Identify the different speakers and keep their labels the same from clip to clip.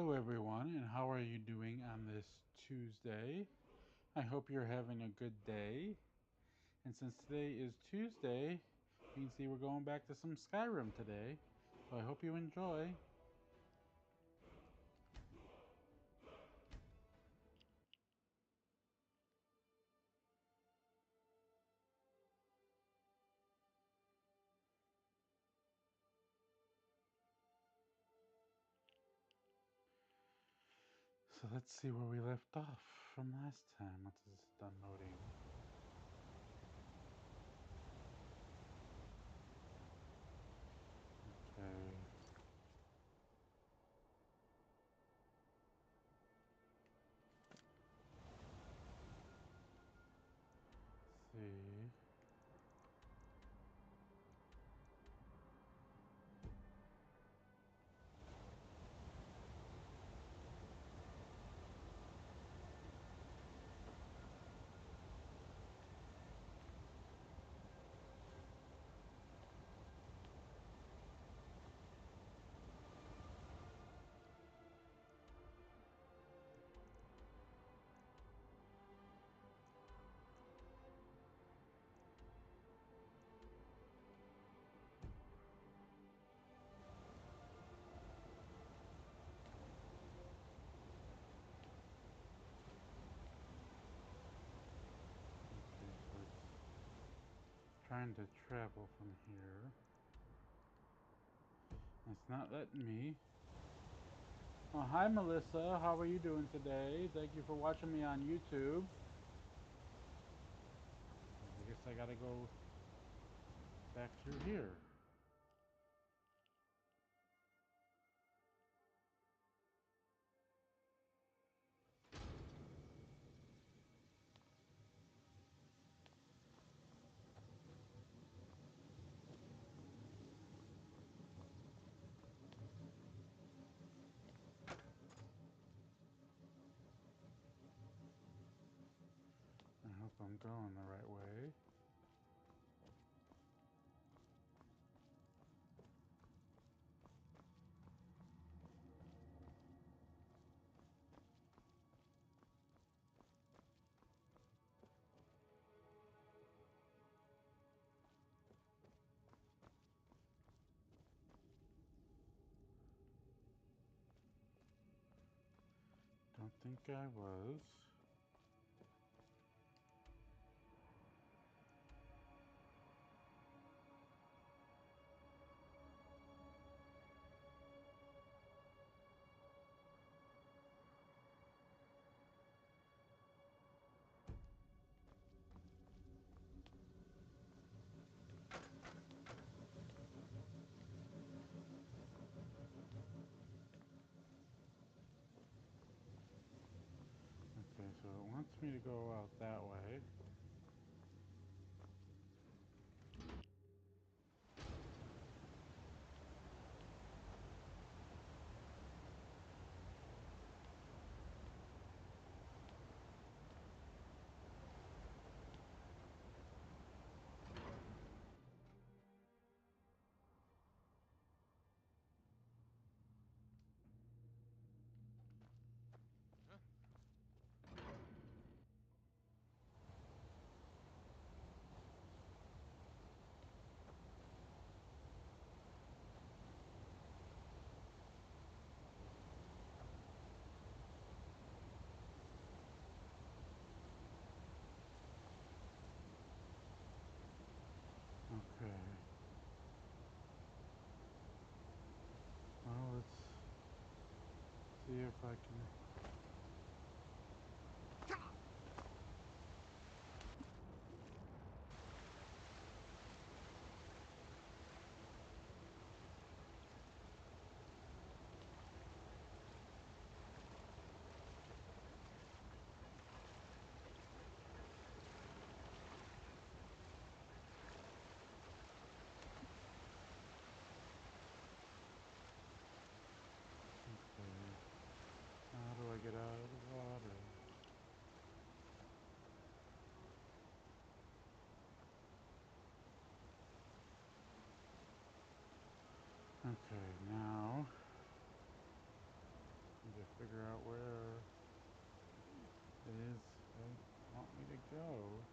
Speaker 1: Hello, everyone, and how are you doing on this Tuesday? I hope you're having a good day. And since today is Tuesday, you can see we're going back to some Skyrim today. So I hope you enjoy. So let's see where we left off from last time once it's done loading. Okay. Let's see. Okay, so it's trying to travel from here. It's not letting me. Oh, hi, Melissa. How are you doing today? Thank you for watching me on YouTube. I guess I gotta go back through here. I hope I'm going the right way. Don't think I was. Okay, so it wants me to go out that way. Okay. Well, let's see if I can. Okay. How do I get out of the water? Okay, now. Maybe figure out where it is they want me to go.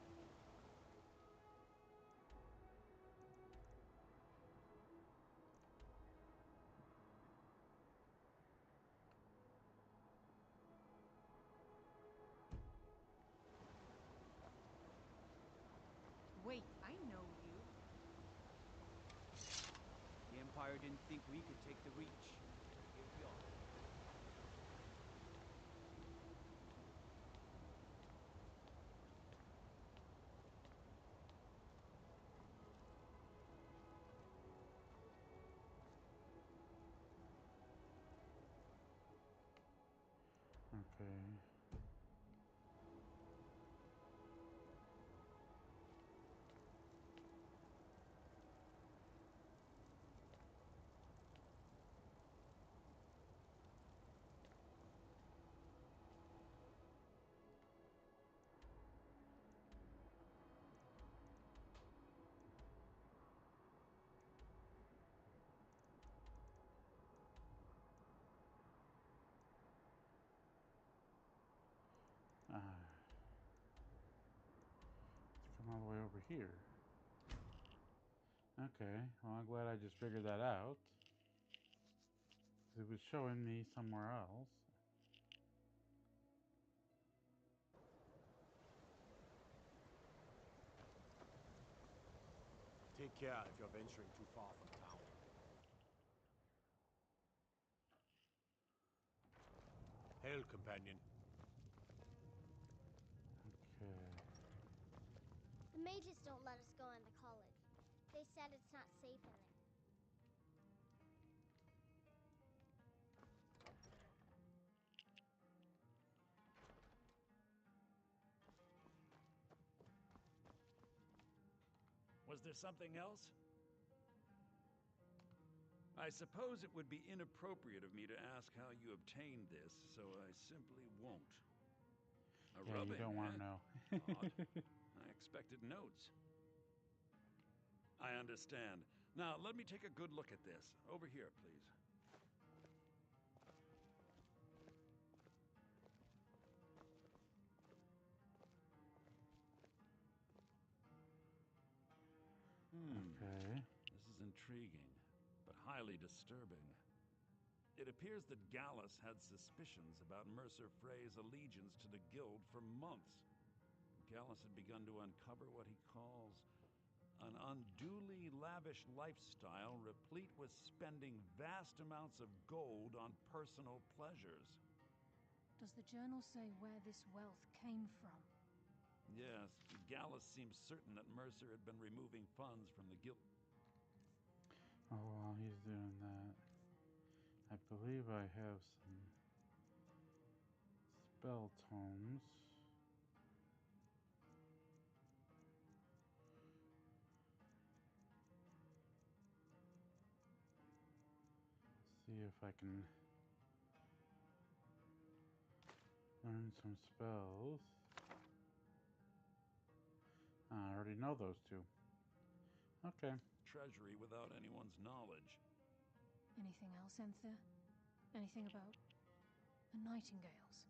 Speaker 2: Wait, I know you. The Empire didn't think we could take the Reach. Here we are.
Speaker 1: Okay. Let's come all the way over here. Okay, well, I'm glad I just figured that out. It was showing me somewhere else.
Speaker 3: Take care if you're venturing too far from town. Hail, companion.
Speaker 1: Okay.
Speaker 4: The mages don't let us go into college. They said it's not safe in there.
Speaker 5: Was there something else? I suppose it would be inappropriate of me to ask how you obtained this, so I simply won't. A
Speaker 1: Yeah,
Speaker 5: rubbing,
Speaker 1: you don't want
Speaker 5: eh?
Speaker 1: to know.
Speaker 5: Odd. I expected notes. I understand. Now, let me take a good look at this. Over here, please.
Speaker 1: Okay.
Speaker 5: This is intriguing, but highly disturbing. It appears that Gallus had suspicions about Mercer Frey's allegiance to the Guild for months. Gallus had begun to uncover what he calls an unduly lavish lifestyle replete with spending vast amounts of gold on personal pleasures.
Speaker 6: Does the journal say where this wealth came from?
Speaker 5: Yes, Gallus seems certain that Mercer had been removing funds from the Guild.
Speaker 1: Oh, while he's doing that, I believe I have some spell tomes. See if I can learn some spells. I already know those two. Okay.
Speaker 5: Treasury without anyone's knowledge.
Speaker 6: Anything else, Enther? Anything about the Nightingales?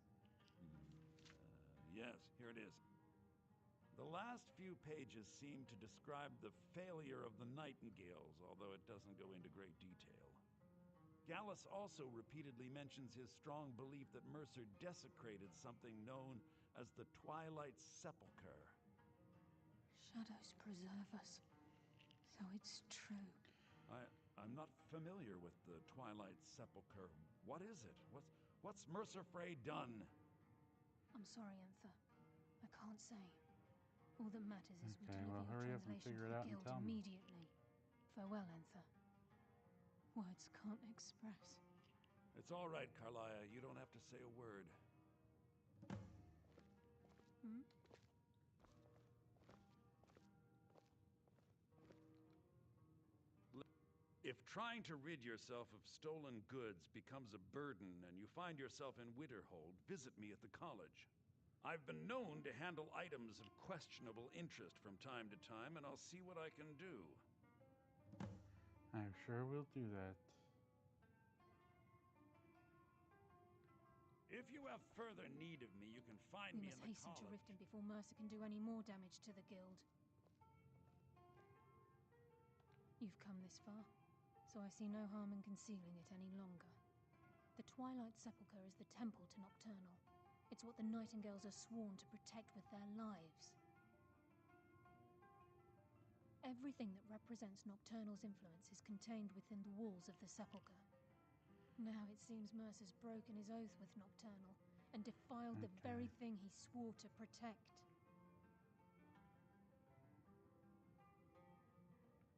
Speaker 5: Yes, here it is. The last few pages seem to describe the failure of the Nightingales, although it doesn't go into great detail. Gallus also repeatedly mentions his strong belief that Mercer desecrated something known as the Twilight Sepulchre.
Speaker 6: Shadows preserve us. So it's true.
Speaker 5: I'm not familiar with the Twilight Sepulchre. What is it? What's Mercer Frey done?
Speaker 6: I'm sorry, Enther. I can't say. All that matters is we
Speaker 1: Okay,
Speaker 6: deliver
Speaker 1: well,
Speaker 6: your
Speaker 1: hurry up and
Speaker 6: translation
Speaker 1: figure
Speaker 6: to
Speaker 1: it
Speaker 6: the
Speaker 1: out and
Speaker 6: Guild
Speaker 1: tell me.
Speaker 6: immediately. Farewell, Enther. Words can't express.
Speaker 5: It's all right, Carlia. You don't have to say a word.
Speaker 6: Hmm?
Speaker 5: If trying to rid yourself of stolen goods becomes a burden and you find yourself in Winterhold, visit me at the college. I've been known to handle items of questionable interest from time to time, and I'll see what I can do.
Speaker 1: I'm sure we'll do that.
Speaker 5: If you have further need of me, you can find
Speaker 6: We
Speaker 5: me
Speaker 6: must
Speaker 5: in the
Speaker 6: hasten to
Speaker 5: college.
Speaker 6: Riften before Mercer can do any more damage to the guild. You've come this far, so I see no harm in concealing it any longer. The Twilight Sepulchre is the temple to Nocturnal. It's what the Nightingales are sworn to protect with their lives. Everything that represents Nocturnal's influence is contained within the walls of the Sepulchre. Now it seems Mercer's broken his oath with Nocturnal and defiled the very thing he swore to protect.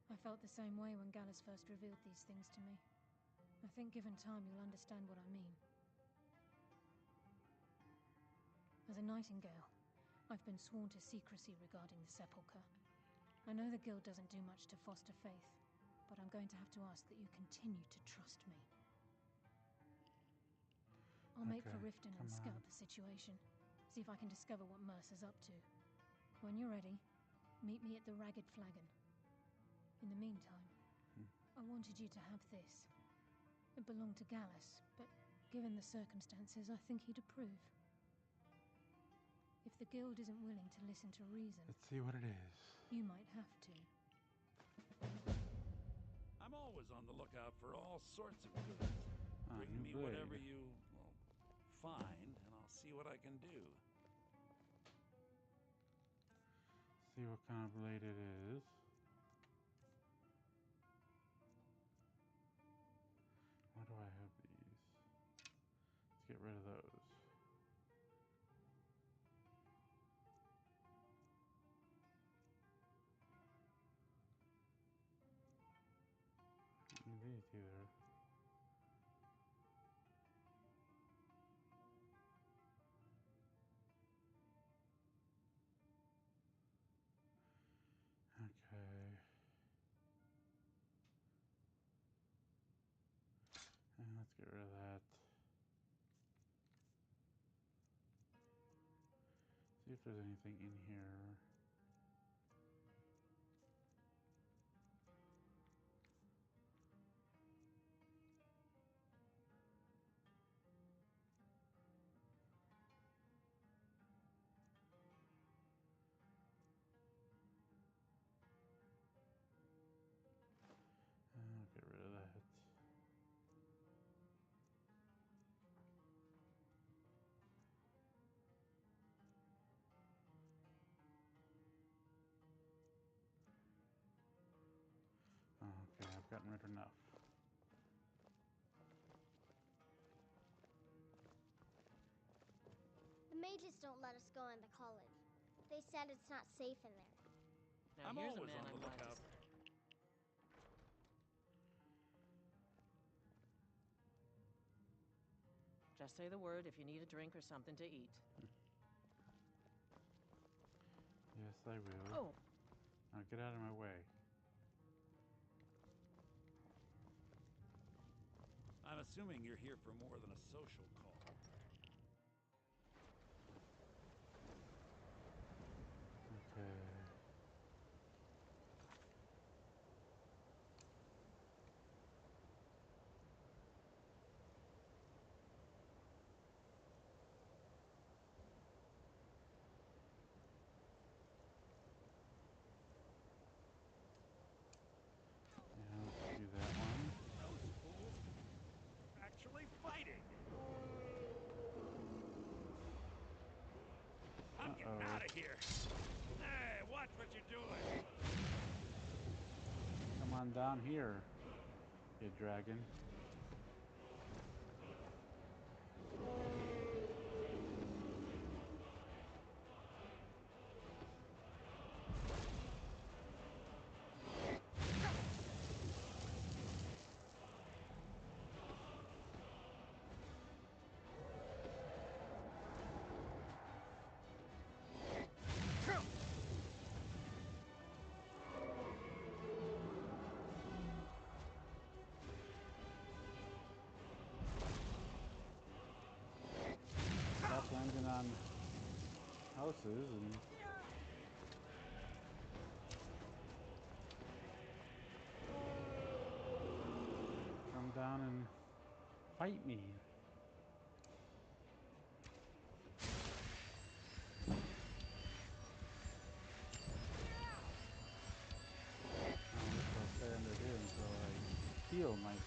Speaker 6: I felt the same way when Gallus first revealed these things to me. I think given time you'll understand what I mean. As a Nightingale, I've been sworn to secrecy regarding the Sepulchre. I know the Guild doesn't do much to foster faith, but I'm going to have to ask that you continue to trust me. I'll make for Riften and scout the situation, see if I can discover what Mercer's up to. When you're ready, meet me at the Ragged Flagon. In the meantime, I wanted you to have this. It belonged to Gallus, but given the circumstances, I think he'd approve. If the Guild isn't willing to listen to reason...
Speaker 1: Let's see what it is.
Speaker 6: You might have to.
Speaker 5: I'm always on the lookout for all sorts of goods. Bring me whatever you, find, and I'll see what I can do.
Speaker 1: See what kind of blade it is. Why do I have these? Let's get rid of those. These either. Okay. And let's get rid of that. See if there's anything in here. I'll get rid of that. Okay, I've gotten rid of enough.
Speaker 4: The mages don't let us go into college. They said it's not safe in there.
Speaker 7: Now
Speaker 5: I'm
Speaker 7: here's a
Speaker 5: always
Speaker 7: man
Speaker 5: on
Speaker 7: I'm
Speaker 5: the
Speaker 7: glad to
Speaker 5: lookout.
Speaker 7: see. Just say the word if you need a drink or something to eat.
Speaker 1: Yes, I will.
Speaker 7: Oh,
Speaker 1: Now get out of my way.
Speaker 5: I'm assuming you're here for more than a social call.
Speaker 1: Okay. Yeah, let's do that one.
Speaker 5: Those fools are actually fighting. I'm getting out of here. Hey, watch what you're doing.
Speaker 1: Come on down here, you dragon. Stop landing on houses and come down and fight me.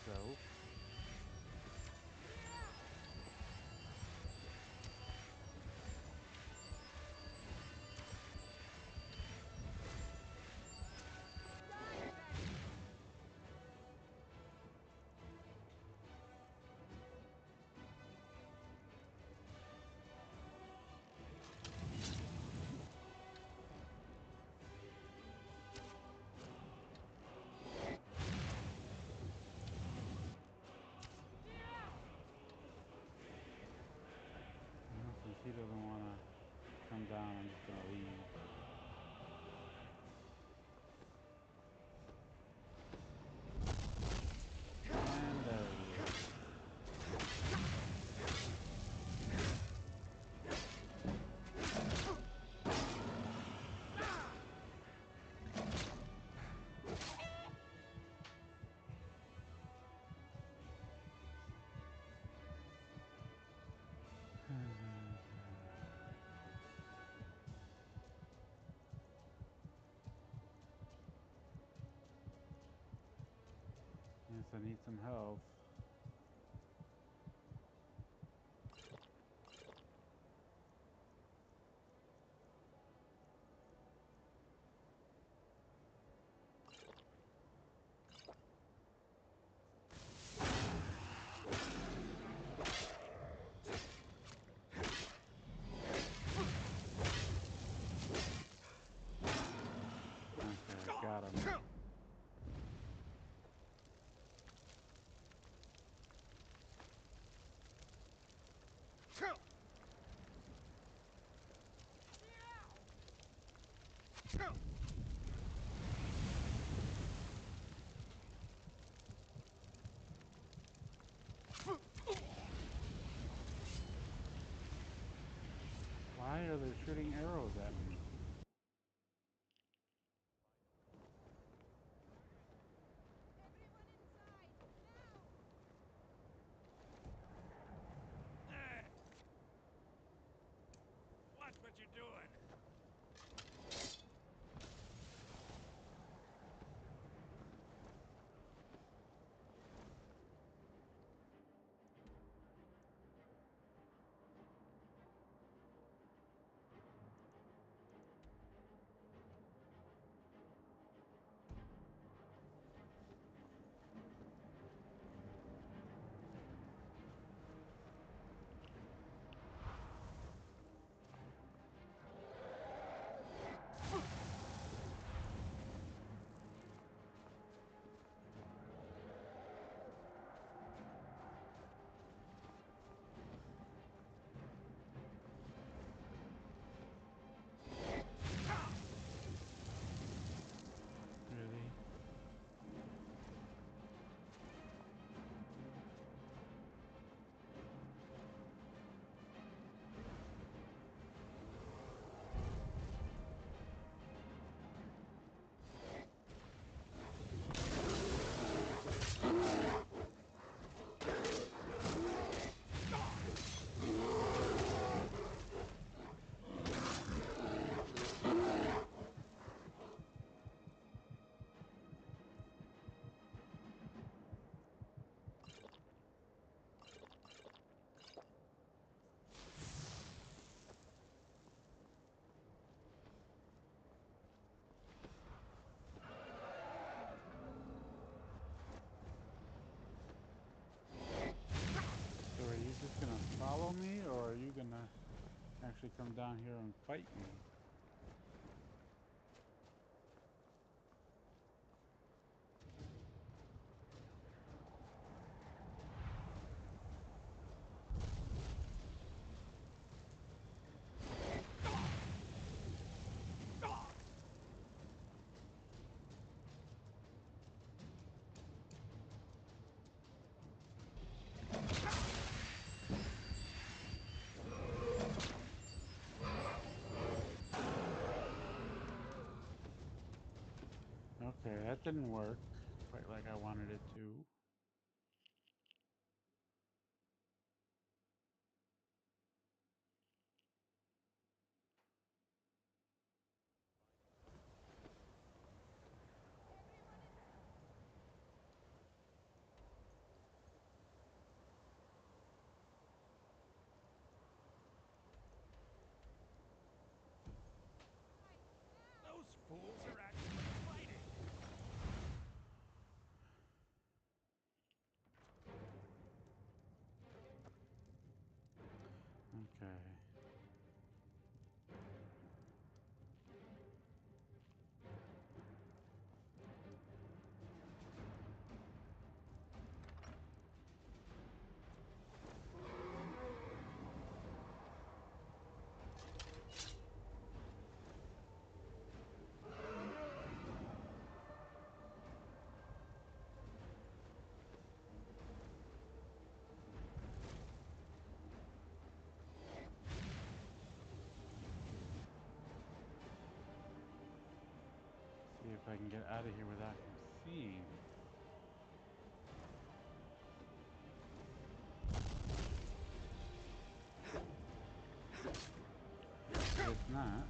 Speaker 1: so. Since he doesn't want to come down, I'm just going to leave. And there he is. Yes, I need some health. Okay, got him. Why are they shooting arrows at me?
Speaker 5: Watch what you're doing.
Speaker 1: Really? So are you just gonna follow me, or are you gonna actually come down here and fight me? Okay, that didn't work quite like I wanted it to. get out of here without him seeing. It's not.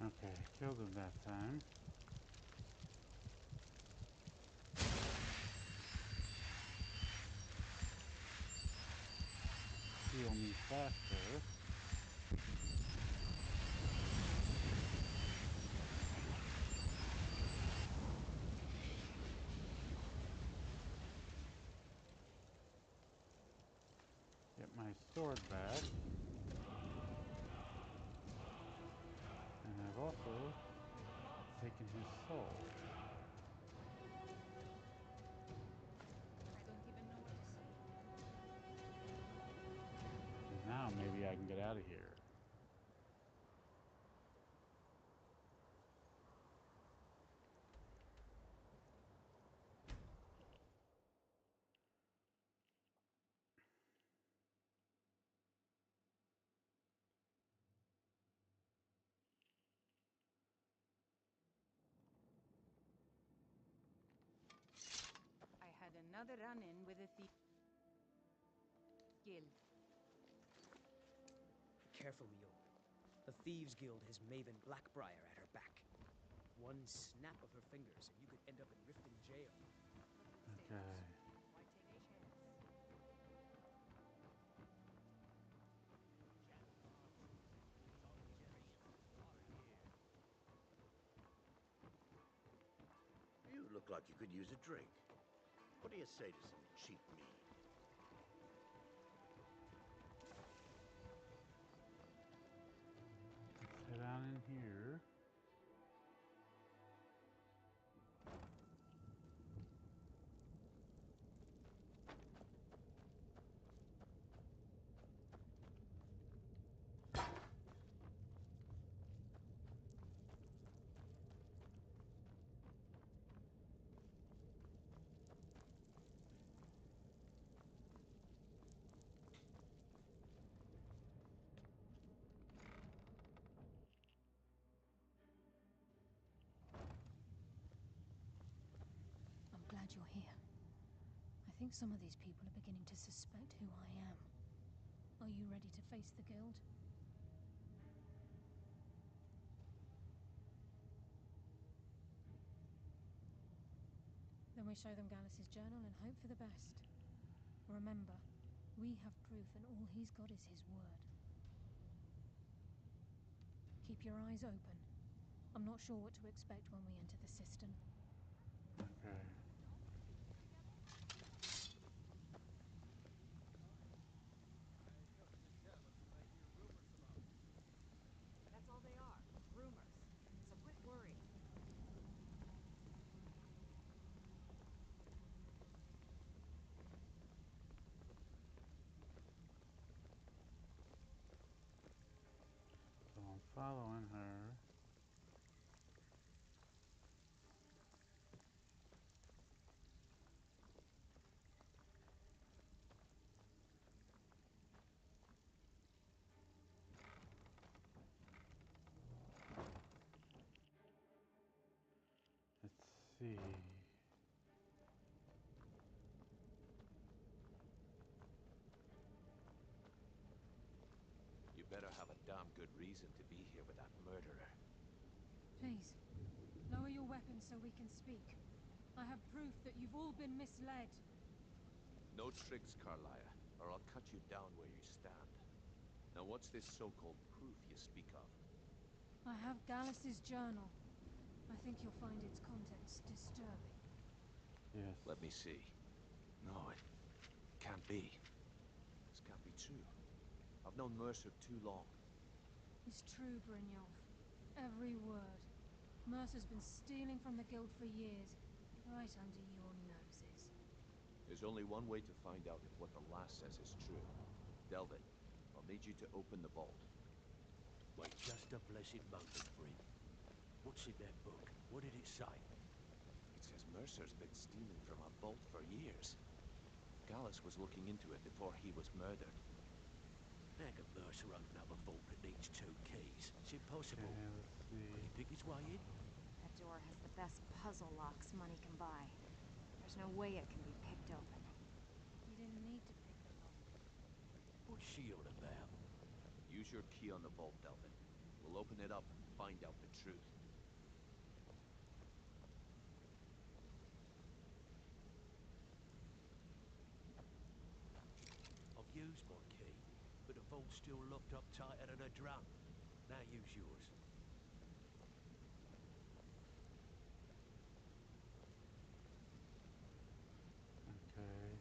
Speaker 1: Okay, killed him that time. Heal me faster. Get my sword back. And I've also taken his soul.
Speaker 8: I don't even notice.
Speaker 1: And now maybe I can get out of here.
Speaker 8: I had another run-in with a thief guild.
Speaker 9: Careful, Mule. The Thieves Guild has Maven Blackbriar at her back. One snap of her fingers and you could end up in Riften jail.
Speaker 1: Okay.
Speaker 8: Why take a chance?
Speaker 3: You look like you could use a drink. What do you say to some cheap mead?
Speaker 1: Let's head on in here.
Speaker 6: I'm glad you're here. I think some of these people are beginning to suspect who I am. Are you ready to face the guild? Then we show them Gallus's journal and hope for the best. Remember, we have proof and all he's got is his word. Keep your eyes open. I'm not sure what to expect when we enter the cistern.
Speaker 1: Okay.
Speaker 8: That's all they are. Rumors. So quit worrying.
Speaker 1: So I'm following her. Let's see.
Speaker 3: You better have a damn good reason to be here with that murderer.
Speaker 6: Please, lower your weapons so we can speak. I have proof that you've all been misled.
Speaker 3: No tricks, Carlia, or I'll cut you down where you stand. Now what's this so-called proof you speak of?
Speaker 6: I have Gallus's journal. I think you'll find its contents disturbing.
Speaker 1: Yes.
Speaker 3: Let me see. No, it can't be. This can't be true. I've known Mercer too long.
Speaker 6: It's true, Brynjolf. Every word. Mercer's been stealing from the guild for years, right under your noses.
Speaker 3: There's only one way to find out if what the lass says is true. Delvin, I'll need you to open the vault.
Speaker 10: Wait just a blessed moment, friend. What's in that book? What did it say?
Speaker 3: It says Mercer's been stealing from our vault for years. Gallus was looking into it before he was murdered.
Speaker 10: How can Mercer open up a vault that needs 2 keys? It's impossible.
Speaker 1: Okay, let's see.
Speaker 10: Can he pick his way in?
Speaker 8: That door has the best puzzle locks money can buy. There's no way it can be picked open.
Speaker 6: You didn't need to pick the lock.
Speaker 10: What's she on about?
Speaker 3: Use your key on the vault, Delvin. We'll open it up and find out the truth.
Speaker 10: I've used my key, but the vault's still locked up tighter than a drum. Now use yours.
Speaker 1: Okay.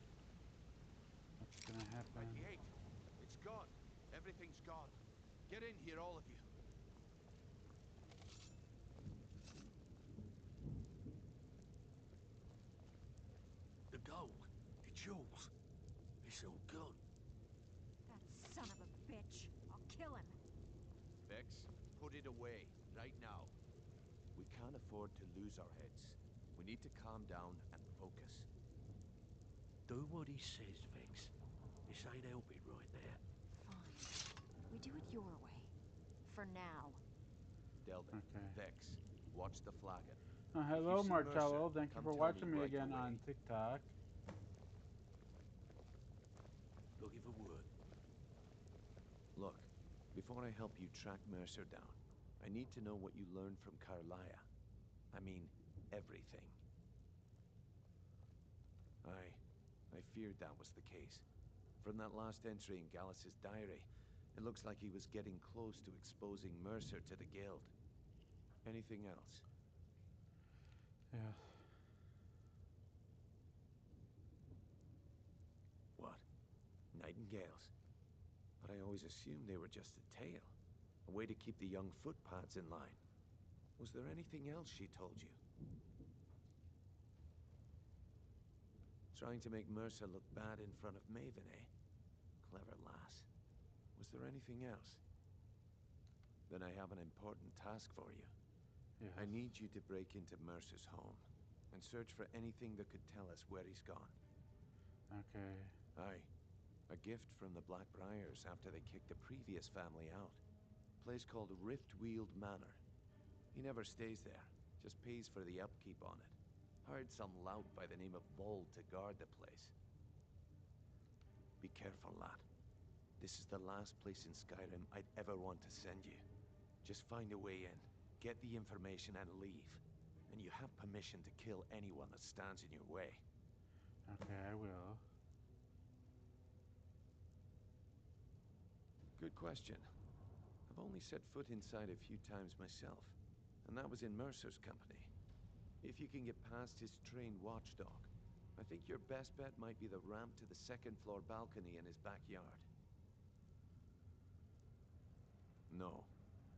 Speaker 1: What's gonna happen?
Speaker 3: 98. It's gone. Everything's gone. Get in here, all of you.
Speaker 10: The gold, the jewels, it's all gone.
Speaker 8: That son of a bitch. I'll kill him.
Speaker 3: Vex, put it away, right now. We can't afford to lose our heads. We need to calm down and focus.
Speaker 10: Do what he says, Vex. This ain't helping right now.
Speaker 8: Fine. We do it your way. For now.
Speaker 3: Delvin,
Speaker 1: Okay.
Speaker 3: Vex, watch the flagon.
Speaker 1: Hello,
Speaker 3: see
Speaker 1: Marcello.
Speaker 3: Mercer,
Speaker 1: Thank you
Speaker 3: come
Speaker 1: for
Speaker 3: tell
Speaker 1: watching
Speaker 3: me
Speaker 1: me
Speaker 3: right
Speaker 1: again
Speaker 3: away.
Speaker 1: on TikTok.
Speaker 10: Looking for word.
Speaker 3: Look, before I help you track Mercer down, I need to know what you learned from Carlia. I mean, everything. I feared that was the case. From that last entry in Gallus's diary, it looks like he was getting close to exposing Mercer to the guild. Anything else?
Speaker 1: Yes.
Speaker 3: What? Nightingales? But I always assumed they were just a tale. A way to keep the young footpads in line. Was there anything else she told you? Trying to make Mercer look bad in front of Maven, eh? Clever lass. Was there anything else? Then I have an important task for you.
Speaker 1: Yes.
Speaker 3: I need you to break into Mercer's home and search for anything that could tell us where he's gone.
Speaker 1: Okay.
Speaker 3: Aye. A gift from the Blackbriars after they kicked the previous family out. Place called Riftweald Manor. He never stays there, just pays for the upkeep on it. Hired some lout by the name of Vold to guard the place. Be careful, lad. This is the last place in Skyrim I'd ever want to send you. Just find a way in, get the information and leave. And you have permission to kill anyone that stands in your way.
Speaker 1: Okay, I will.
Speaker 3: Good question. I've only set foot inside a few times myself, and that was in Mercer's company. If you can get past his trained watchdog, I think your best bet might be the ramp to the second-floor balcony in his backyard. No.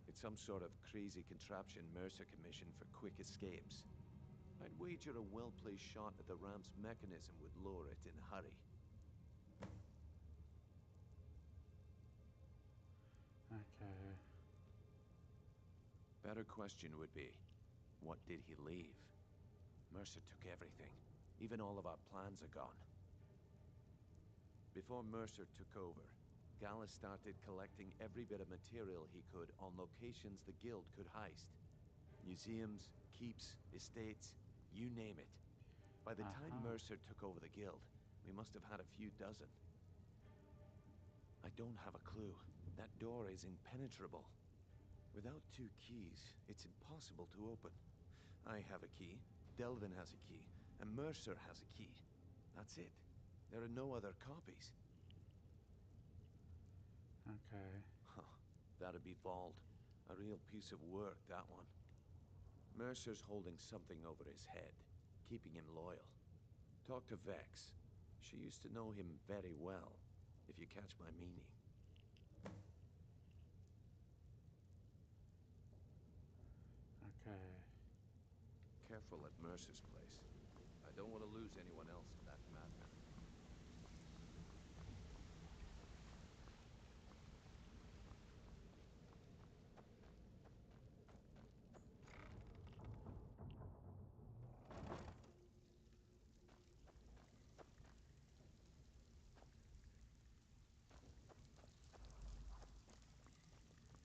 Speaker 3: It's some sort of crazy contraption Mercer commissioned for quick escapes. I'd wager a well-placed shot at the ramp's mechanism would lower it in a hurry.
Speaker 1: Okay.
Speaker 3: Better question would be, what did he leave? Mercer took everything. Even all of our plans are gone. Before Mercer took over, Gallus started collecting every bit of material he could on locations the guild could heist. Museums, keeps, estates, you name it. By the time Mercer took over the guild, we must have had a few dozen. I don't have a clue. That door is impenetrable. Without 2 keys, it's impossible to open. I have a key, Delvin has a key, and Mercer has a key. That's it. There are no other copies.
Speaker 1: Okay.
Speaker 3: Huh. That'd be Vold. A real piece of work, that one. Mercer's holding something over his head, keeping him loyal. Talk to Vex. She used to know him very well, if you catch my meaning.
Speaker 1: Okay.
Speaker 3: Careful at Mercer's place. I don't want to lose anyone else in that madman.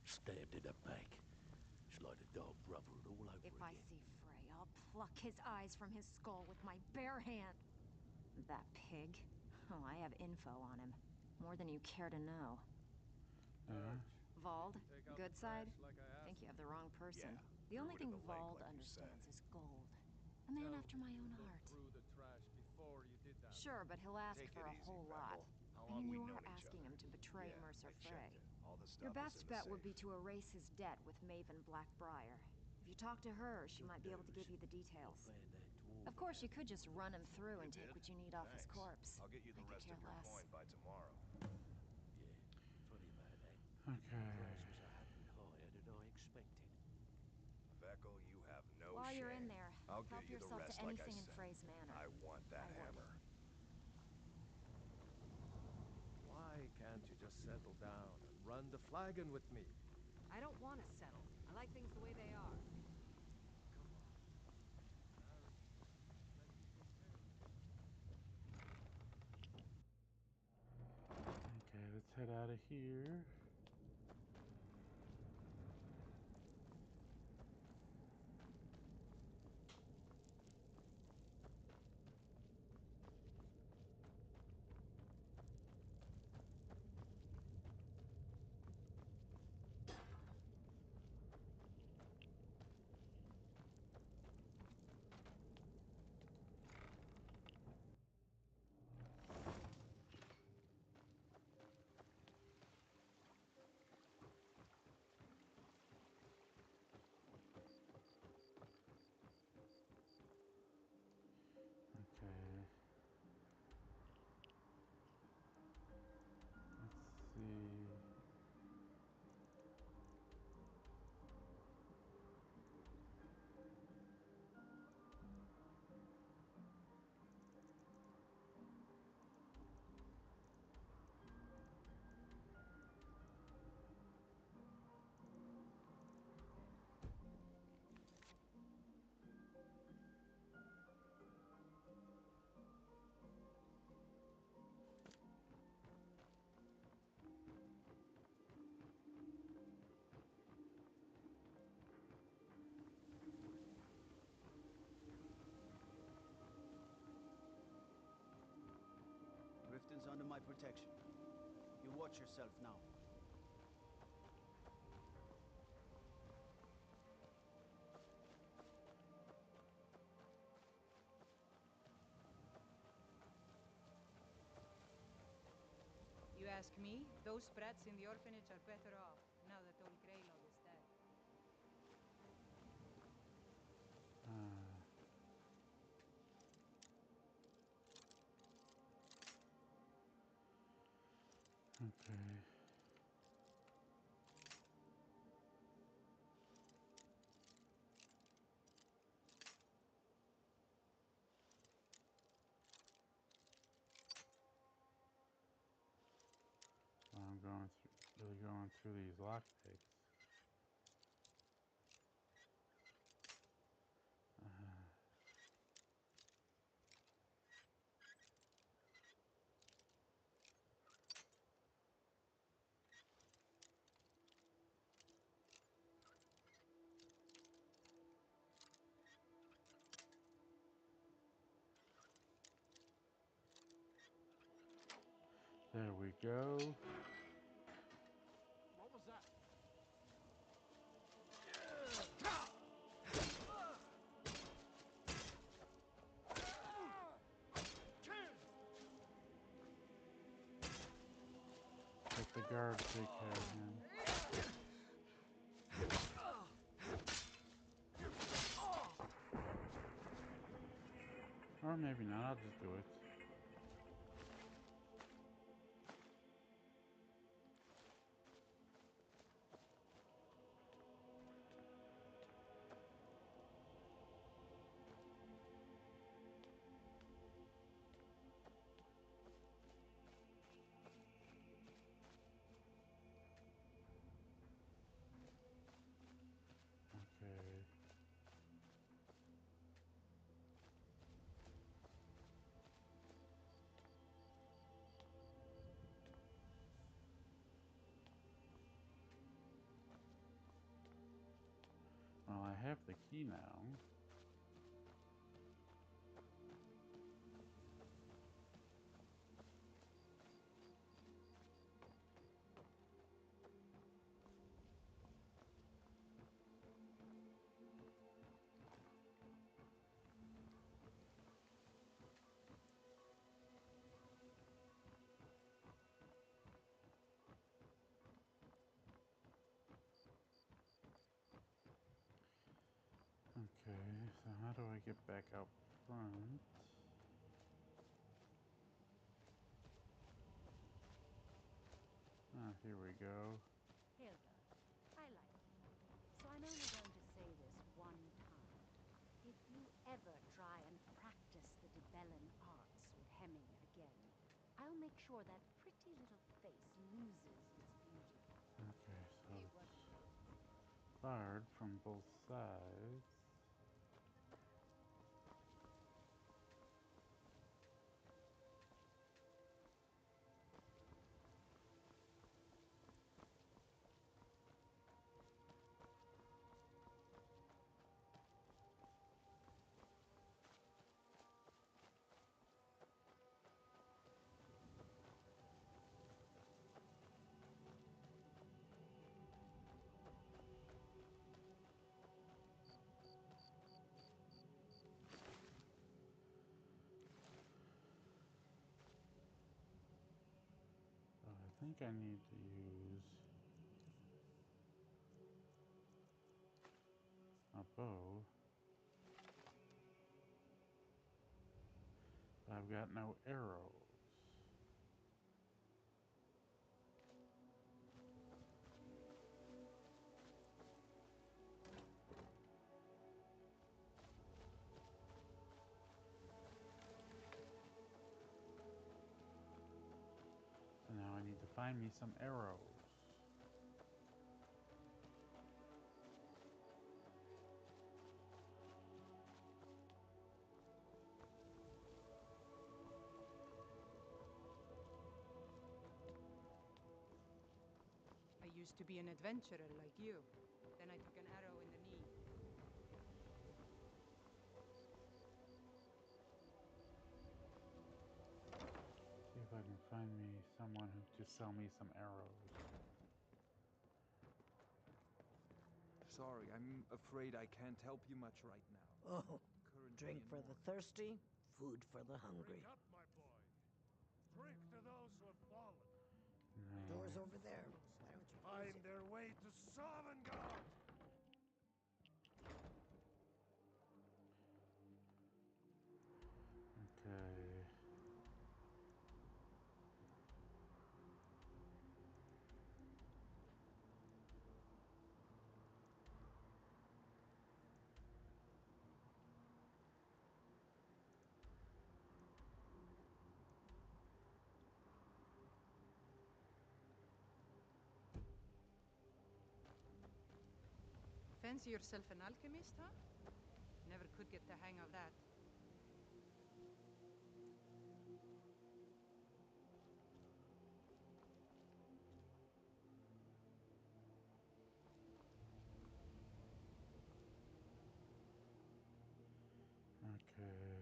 Speaker 10: Stabbed in the back. It's like the dog brother all over
Speaker 8: If
Speaker 10: again.
Speaker 8: I see Frey, I'll pluck his eyes from his skull with my bare hand. That pig? Oh, I have info on him. More than you care to know. Vald, good side? Think you have the wrong person. The only thing Vald understands is gold. A man after my own heart. Sure, but he'll ask for a whole lot. I mean, you are asking him to betray Mercer Frey. Your best bet would be to erase his debt with Maven Blackbriar. If you talk to her, she might be able to give you the details. Of course, you could just run him through and take what you need off his corpse.
Speaker 11: I'll get you the
Speaker 8: I could
Speaker 11: rest
Speaker 8: care
Speaker 11: of your
Speaker 8: less.
Speaker 11: coin by tomorrow.
Speaker 10: Yeah, funny about that.
Speaker 1: Okay.
Speaker 10: The price was a happen higher than I expected.
Speaker 11: Vekel, you have no
Speaker 8: While
Speaker 11: shame.
Speaker 8: you're in there,
Speaker 11: I'll
Speaker 8: help
Speaker 11: get you the
Speaker 8: yourself
Speaker 11: rest
Speaker 8: to
Speaker 11: like I
Speaker 8: anything in
Speaker 11: said.
Speaker 8: Frey's manor.
Speaker 11: I want that
Speaker 8: I would.
Speaker 11: hammer.
Speaker 12: Why can't you just settle down and run the flagon with me?
Speaker 13: I don't want to settle. I like things the way they are.
Speaker 1: Okay, let's head out of here. Okay. Let's see.
Speaker 2: Riften's under my protection. You watch yourself now.
Speaker 13: You ask me, those sprats in the orphanage are better off, now that old Greylog is dead.
Speaker 1: Okay. Well, I'm really going through these lockpicks. There we go.
Speaker 10: What was that?
Speaker 1: Let the guards take care of him. Or maybe not, I'll just do it. Okay. Well, I have the key now. Okay, so how do I get back out front? Ah, here we go.
Speaker 14: Hilda, I like you. So I'm only going to say this one time. If you ever try and practice the Debellan arts with Hemming again, I'll make sure that pretty little face loses its beauty.
Speaker 1: Okay, so it's barred from both sides. So I think I need to use a bow. But I've got no arrows. So now I need to find me some arrows.
Speaker 13: I used to be an adventurer like you. Then I took an arrow in the knee.
Speaker 1: See if I can find me someone who to sell me some arrows.
Speaker 15: Sorry, I'm afraid I can't help you much right now.
Speaker 16: Oh, drink for the thirsty, food for the hungry.
Speaker 10: Drink up, my boy. Drink to those who have fallen.
Speaker 1: No.
Speaker 16: Door's over there. Why don't you
Speaker 10: Find
Speaker 16: use it?
Speaker 10: their way to Sovngarde!
Speaker 1: Okay.
Speaker 13: Fancy yourself an alchemist, huh? Never could get the hang of that.
Speaker 1: Okay.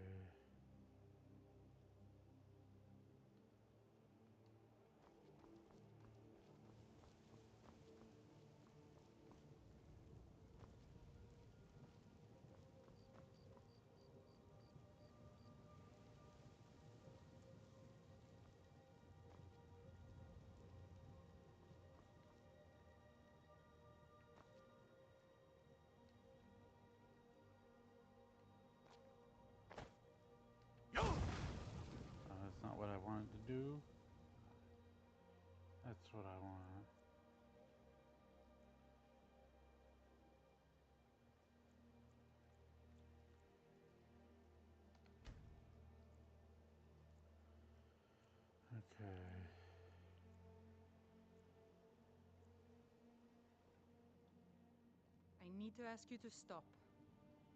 Speaker 13: need to ask you to stop.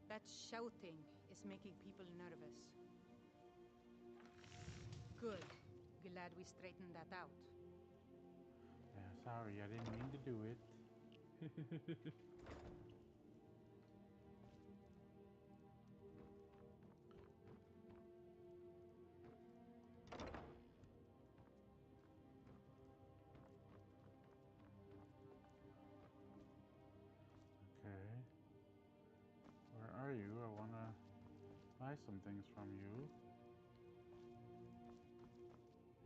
Speaker 13: That shouting is making people nervous. Good. Glad we straightened that out.
Speaker 1: Yeah, sorry, I didn't mean to do it. Okay. Where are you? I want to buy some things from you.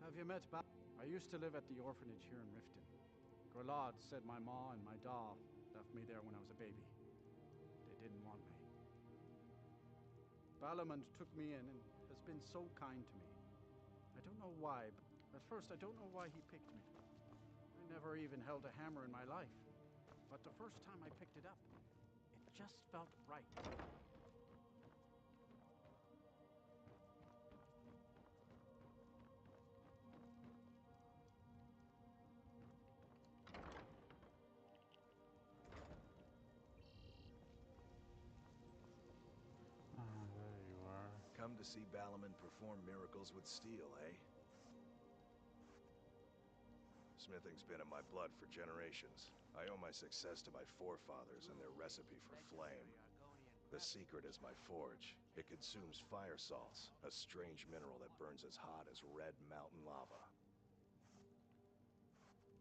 Speaker 17: Have you met I used to live at the orphanage here in Riften. Grelad said my ma and my da left me there when I was a baby. They didn't want me. Balamund took me in and has been so kind to me. I don't know why, but at first I don't know why he picked me. I never even held a hammer in my life. But the first time I picked it up, it just felt right.
Speaker 1: There you are.
Speaker 11: Come to see Balamund perform miracles with steel, eh? Smithing's been in my blood for generations. I owe my success to my forefathers and their recipe for flame. The secret is my forge. It consumes fire salts, a strange mineral that burns as hot as red mountain lava.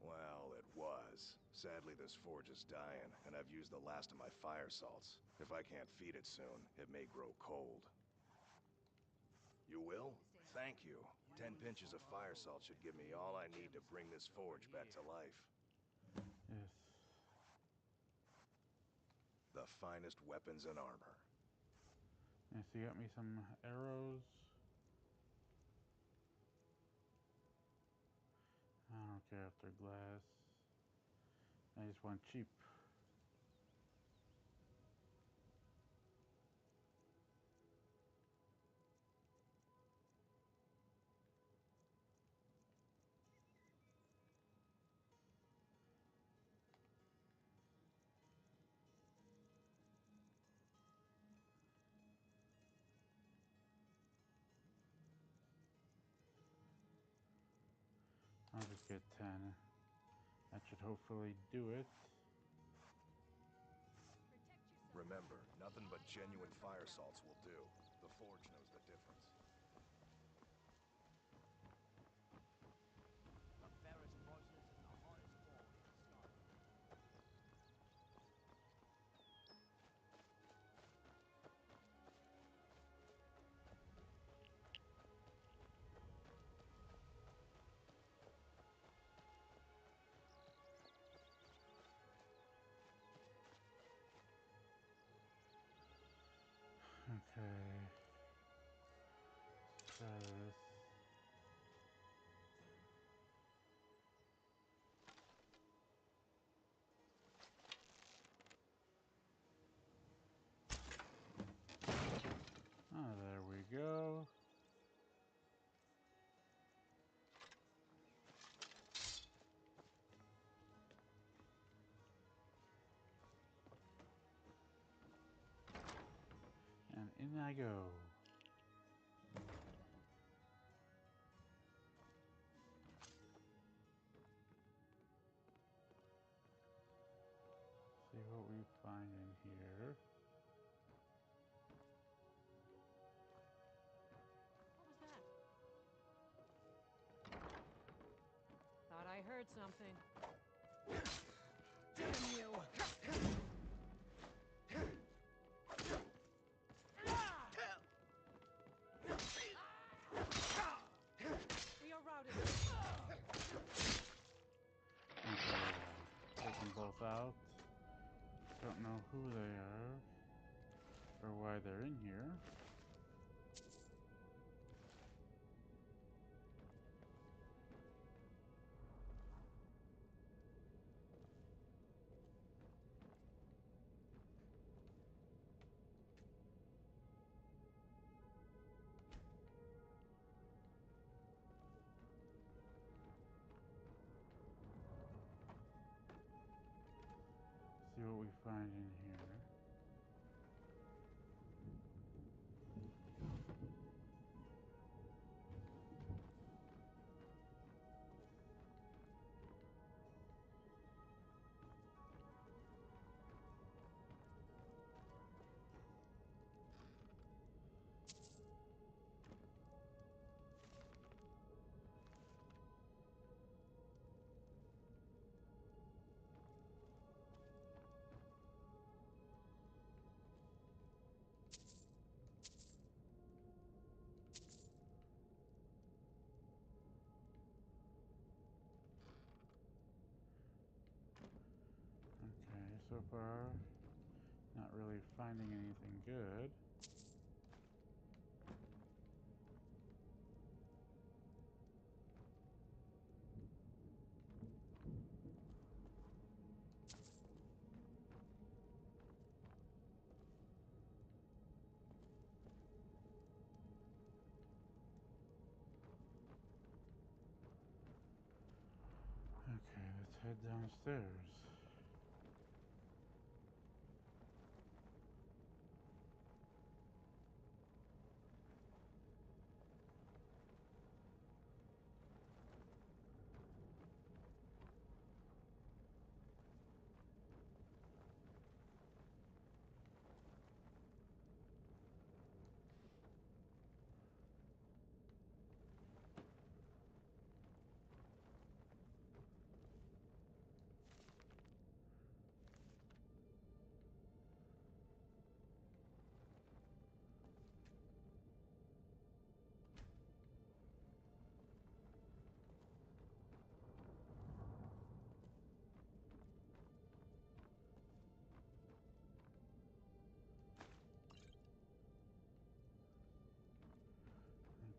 Speaker 11: Well, it was. Sadly, this forge is dying, and I've used the last of my fire salts. If I can't feed it soon, it may grow cold. You will? Thank you. 10 pinches of fire salt should give me all I need to bring this forge back to life.
Speaker 1: Yes.
Speaker 11: The finest weapons and armor.
Speaker 1: Yes, you got me some arrows. I don't care if they're glass. I just want cheap. I'll just get 10. That should hopefully do it.
Speaker 11: Remember, nothing but genuine fire salts will do. The forge knows the difference.
Speaker 10: The fairest voices and the highest quality in Skyrim.
Speaker 1: Okay. Let's try this. Oh, there we go. And in I go. See what we find in here.
Speaker 7: What was that? Thought I heard something.
Speaker 9: Damn you!
Speaker 7: We are routed.
Speaker 1: Okay. Take them both out. Don't know who they are or why they're in here. See what we find in here. far. Not really finding anything good. Okay, let's head downstairs.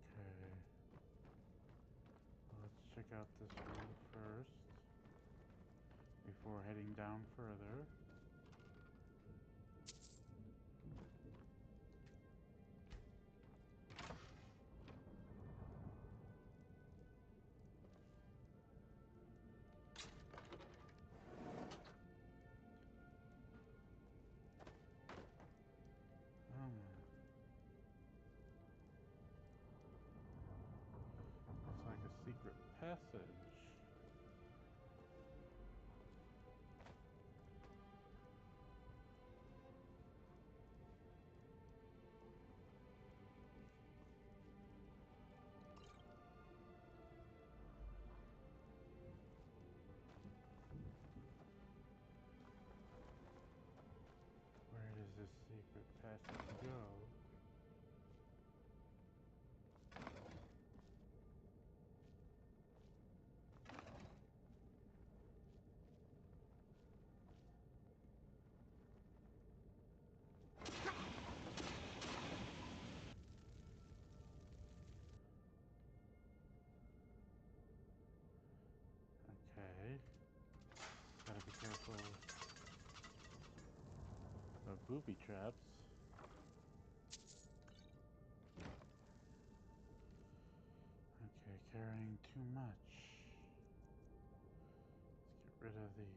Speaker 1: Okay. Let's check out this room first before heading down further. Looks like a secret passage. Where does this secret passage go? Okay. Gotta be careful of booby traps. Okay, carrying too much. Let's get rid of these.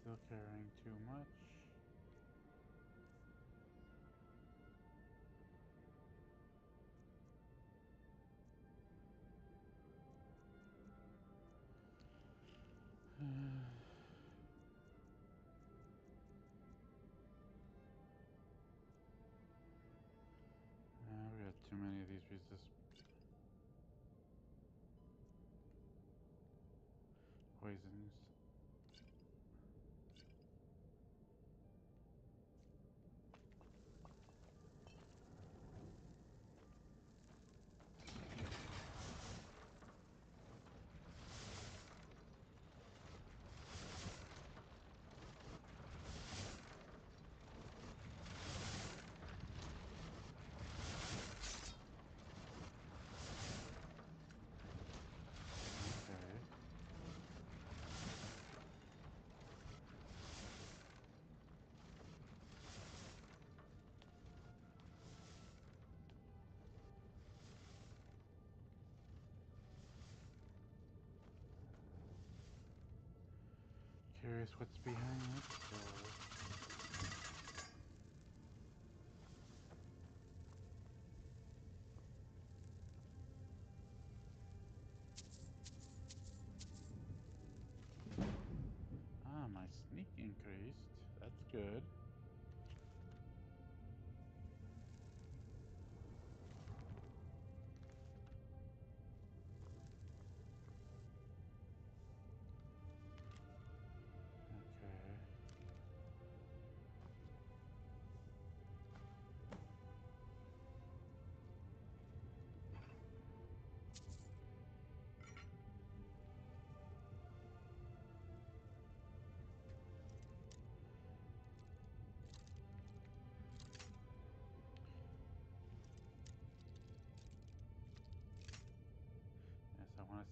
Speaker 1: Still carrying too much. We got too many of these pieces. Poisons. Curious what's behind this door. Ah, my sneak increased. That's good. Okay.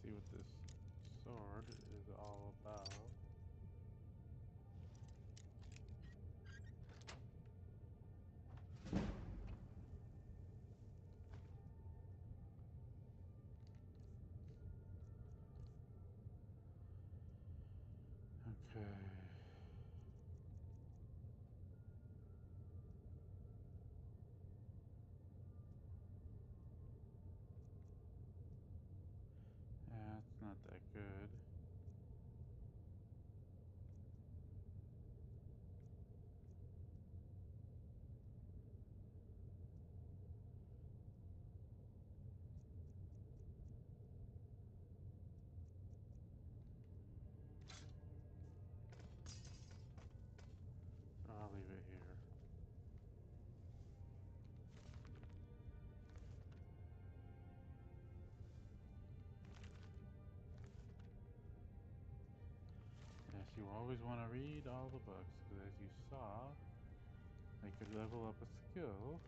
Speaker 1: see what this sword is all about. Okay. Yeah, it's not that good. So I'll leave it here. Yes, you always want to read all the books, because as you saw, they could level up a skill.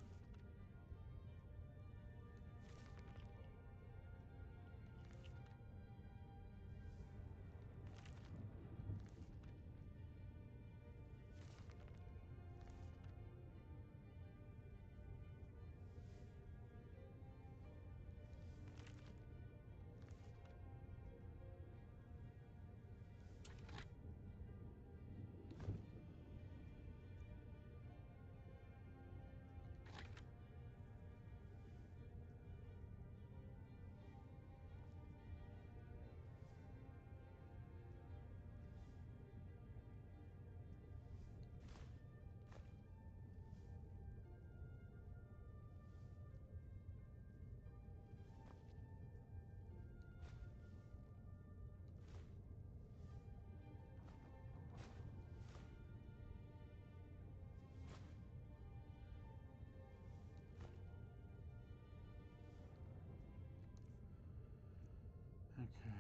Speaker 1: Okay.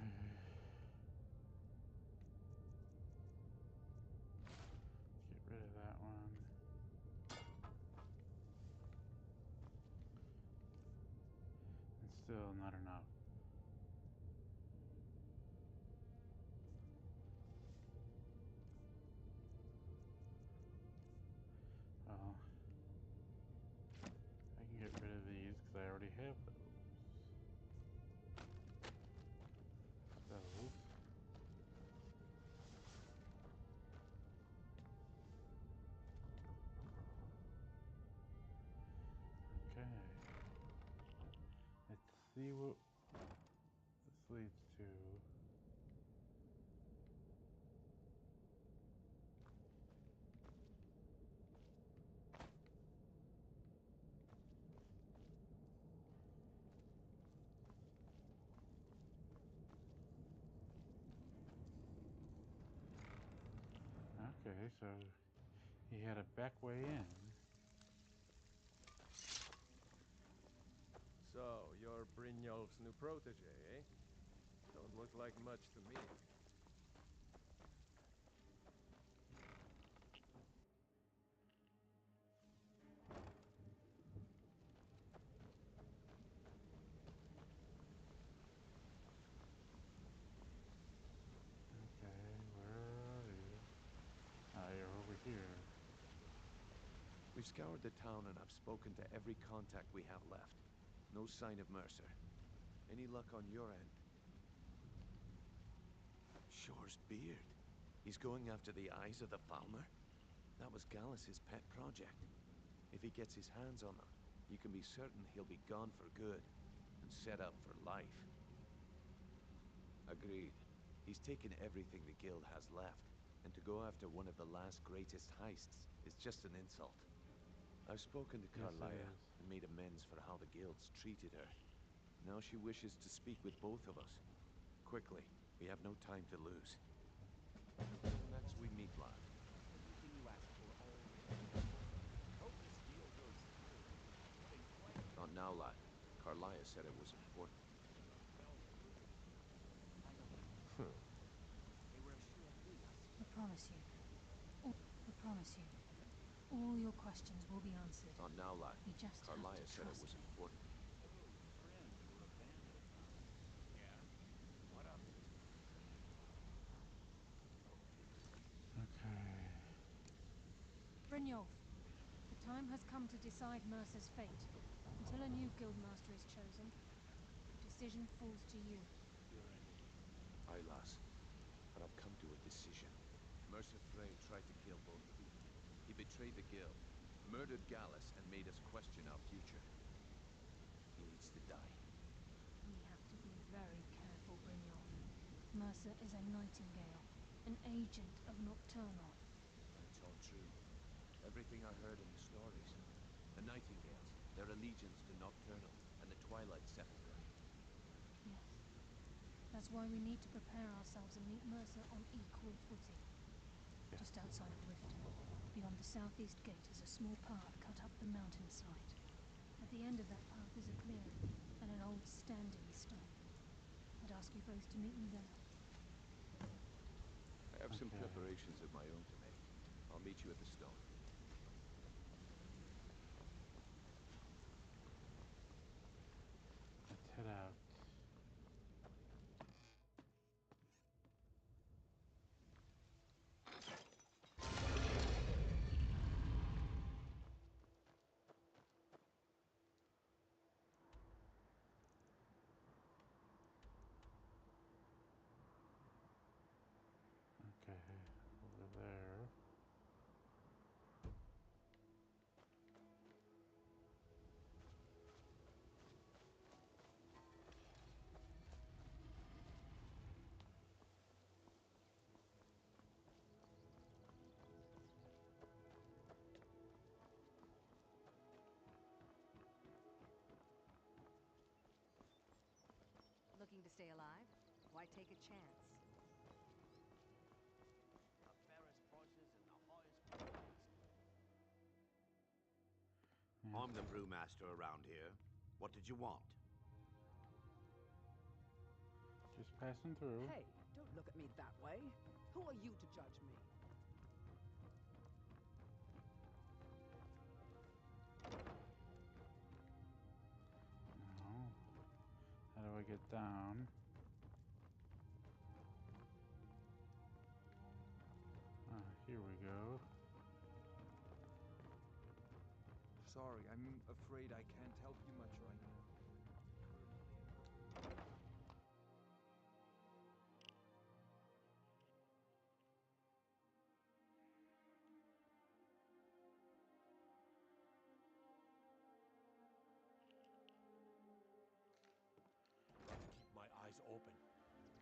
Speaker 1: Get rid of that one. And still not enough. Well, I can get rid of these because I already have those. Spells. Okay. Let's see what this leads to. Okay, so he had a back way in.
Speaker 12: So, you're Brynjolf's new protege, eh? Don't look like much to me.
Speaker 1: Okay, where are you? Ah, you're over here.
Speaker 3: We've scoured the town and I've spoken to every contact we have left. No sign of Mercer. Any luck on your end? Shore's beard. He's going after the eyes of the Falmer? That was Gallus's pet project. If he gets his hands on them, you can be certain he'll be gone for good and set up for life. Agreed. He's taken everything the guild has left, and to go after one of the last greatest heists is just an insult. I've spoken to Carlia and made amends for how the guild's treated her. Now she wishes to speak with both of us. Quickly, we have no time to lose. Next we meet, lad.
Speaker 2: Everything you asked for already. Hope this deal goes through. You've been quite...
Speaker 3: Not now, lad. Carlia said it was important.
Speaker 2: I know. They were assuredly us.
Speaker 6: We promise you. We promise you. All your questions will be answered.
Speaker 3: Not now, lad.
Speaker 6: You just
Speaker 3: Carlia
Speaker 6: have to
Speaker 3: said it
Speaker 6: trust
Speaker 3: was
Speaker 6: me.
Speaker 3: important.
Speaker 5: Oh, friend or a bandit, huh? Yeah.
Speaker 6: Brynjolf, the time has come to decide Mercer's fate. Until a new guildmaster is chosen, the decision falls to you.
Speaker 3: Aye, lass. But I've come to a decision. Mercer Frey tried to kill both of you. He betrayed the guild, murdered Gallus, and made us question our future. He needs to die.
Speaker 6: We have to be very careful, Brynjolf. Mercer is a nightingale, an agent of Nocturnal.
Speaker 3: It's all true. Everything I heard in the stories. The Nightingales, their allegiance to Nocturnal, and the Twilight Sepulchre.
Speaker 6: Yes. That's why we need to prepare ourselves and meet Mercer on equal footing.
Speaker 1: Yes.
Speaker 6: Just outside of Riften, beyond the southeast gate, is a small path cut up the mountainside. At the end of that path is a clearing, and an old standing stone. I'd ask you both to meet me there.
Speaker 3: I have some preparations of my own to make. I'll meet you at the stone.
Speaker 1: Let's head out. Okay, over there.
Speaker 14: Looking to stay alive? Why take a chance?
Speaker 10: The fairest prices and the highest qualities.
Speaker 18: I'm the brewmaster around here. What did you want?
Speaker 1: Just passing through.
Speaker 7: Hey, don't look at me that way. Who are you to judge me?
Speaker 1: No. How do I get down? Here we go.
Speaker 15: Sorry, I'm afraid I can't help you much right now.
Speaker 10: I'd rather keep my eyes open.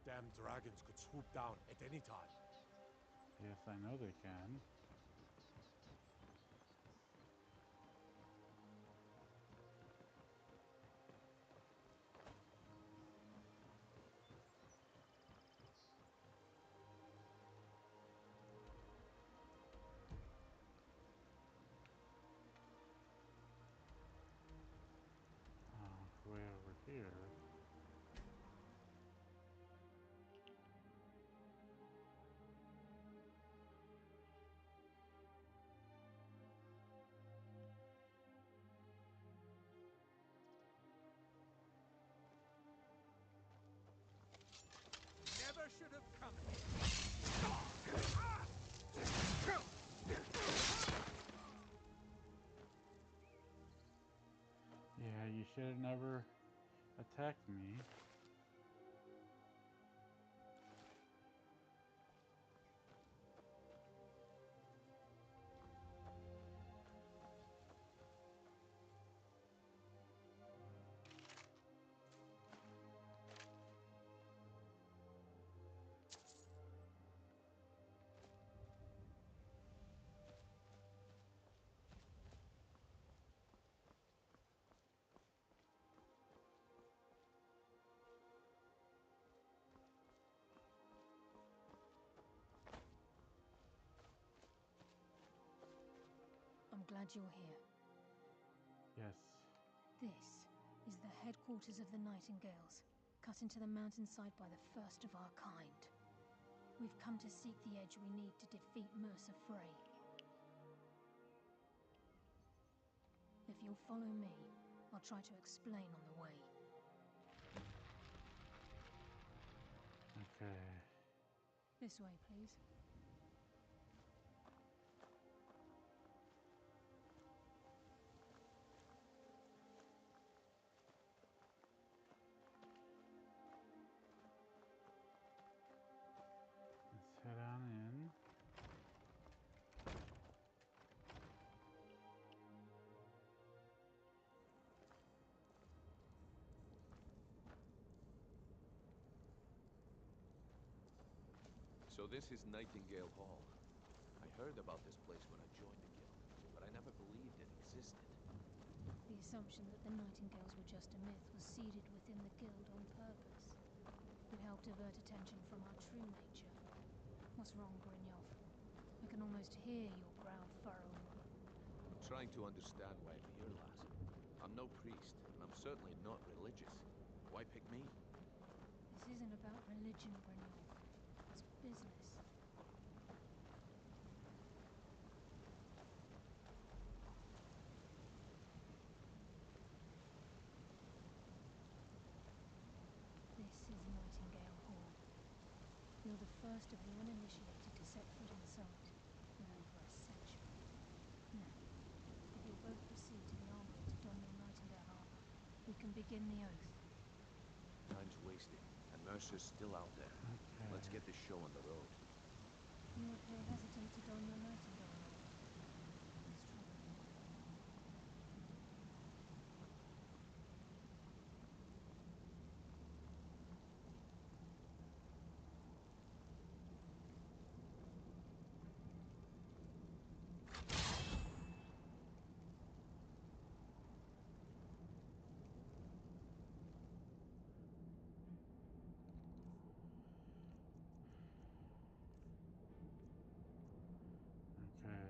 Speaker 10: Damn dragons could swoop down at any time.
Speaker 1: Yes, I know they can. Way over here.
Speaker 10: Never should have come here.
Speaker 1: Yeah, you should have never attacked me.
Speaker 6: I'm glad you're here.
Speaker 1: Yes.
Speaker 6: This is the headquarters of the Nightingales, cut into the mountainside by the first of our kind. We've come to seek the edge we need to defeat Mercer Frey. If you'll follow me, I'll try to explain on the way.
Speaker 1: Okay.
Speaker 6: This way, please.
Speaker 18: So this is Nightingale Hall. I heard about this place when I joined the guild, but I never believed it existed.
Speaker 6: The assumption that the Nightingales were just a myth was seeded within the guild on purpose. It helped divert attention from our true nature. What's wrong, Brynjolf? I can almost hear your brow furrowing.
Speaker 18: I'm trying to understand why I'm here, lass. I'm no priest, and I'm certainly not religious. Why pick me?
Speaker 6: This isn't about religion, Brynjolf. It's business. This is Nightingale Hall. You're the first of the uninitiated to set foot inside in over a century. Now, if you'll both proceed to the armory to don your Nightingale armor, we can begin the oath.
Speaker 18: Time's wasting, and Mercer's still out there.
Speaker 1: Okay.
Speaker 18: Let's get this show on the road.
Speaker 6: You appear hesitant to don your Nightingale armor. What's troubling you?
Speaker 1: Okay.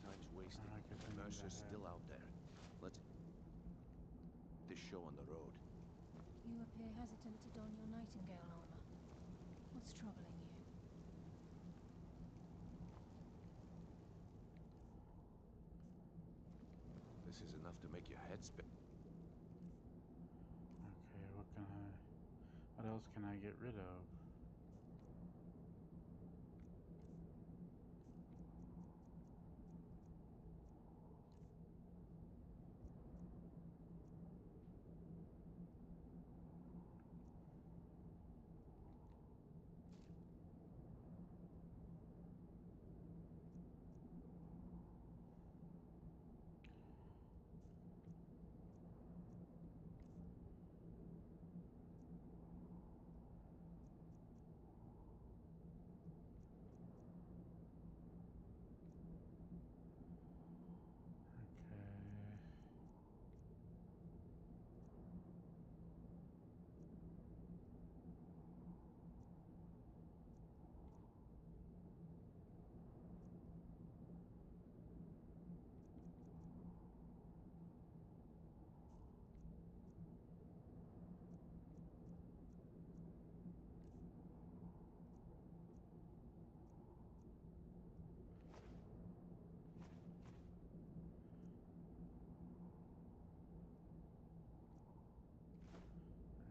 Speaker 18: Time's wasting,
Speaker 1: I guess I
Speaker 18: and
Speaker 1: need
Speaker 18: Mercer's
Speaker 1: that.
Speaker 18: still out there. Let's this show on the road.
Speaker 6: You appear hesitant to don your Nightingale armor. What's troubling you?
Speaker 18: This is enough to make your head spin.
Speaker 1: Okay, what else can I get rid of? Okay.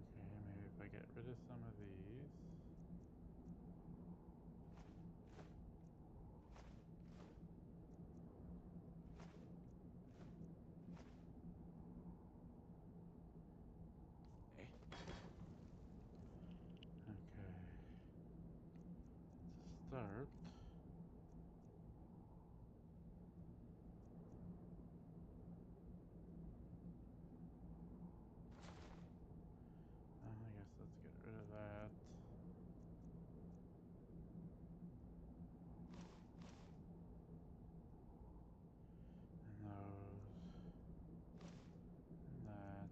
Speaker 1: Okay, maybe if I get rid of some of these.
Speaker 18: Eh?
Speaker 1: Okay. It's a start. I guess let's get rid of that. And those. And that.